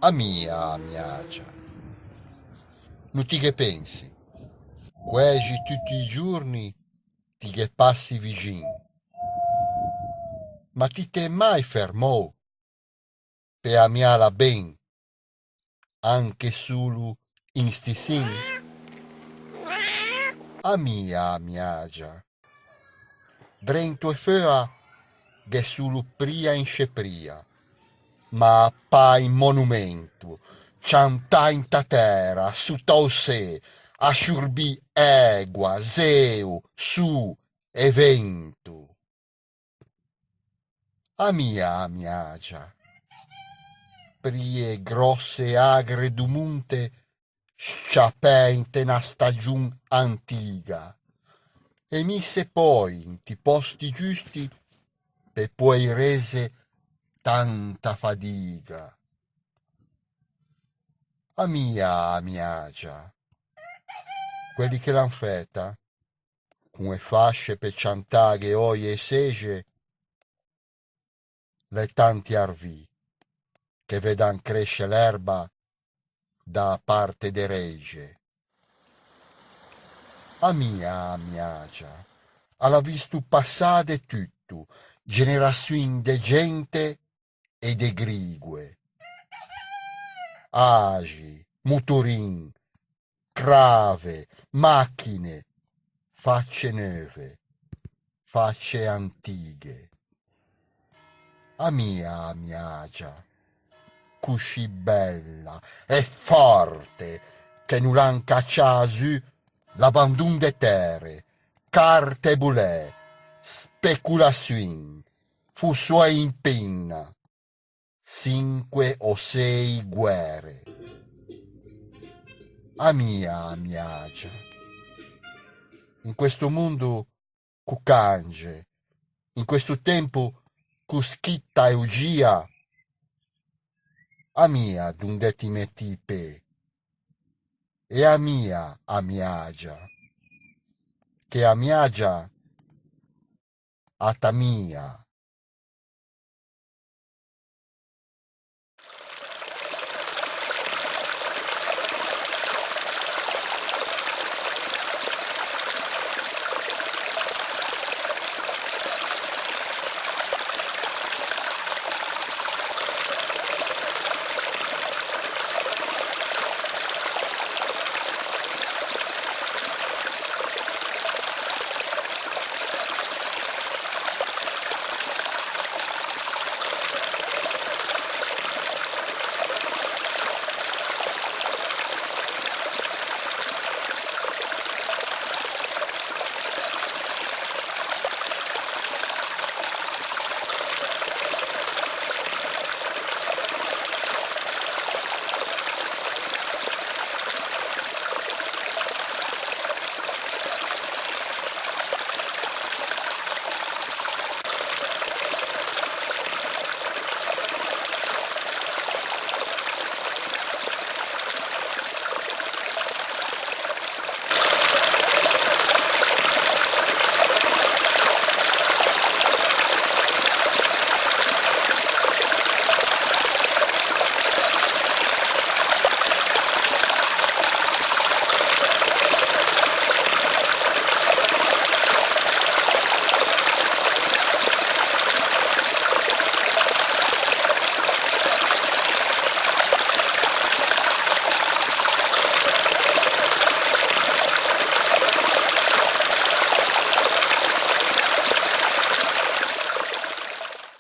A miagia. Non ti che pensi? Quasi tutti i giorni ti che passi vicin. Ma ti te mai fermò per amiarla ben, anche solo in stissin? A miagia. Drento e fera che solo pria in scepria, ma pa in monumento, ciantà in terra, su se, a sciurbi egua, zeo, su, e vento. A miagia, prie grosse agre du monte, sciapè in te una stagiun antiga, e mise poi in ti posti giusti, per poi rese tanta fadiga. A mia già, quelli che l'han feta, come fasce per ciantare oie e sege, le tanti arvi, che vedan cresce l'erba da parte de rege. A mia già, alla visto passare tutto, generazioni de gente e de grigue, agi, motorin, crave, macchine, facce nuove, facce antiche. A mia già, così bella e forte che non l'han cacciata su l'abbandon de terre, carte bulè, speculazioni, fu sua in penna, 5 o 6 guerre. A mia già, in questo mondo cucange, in questo tempo cuschitta e ugia, dunde ti metti pe, e a mia già, che a mia già, a ta mia.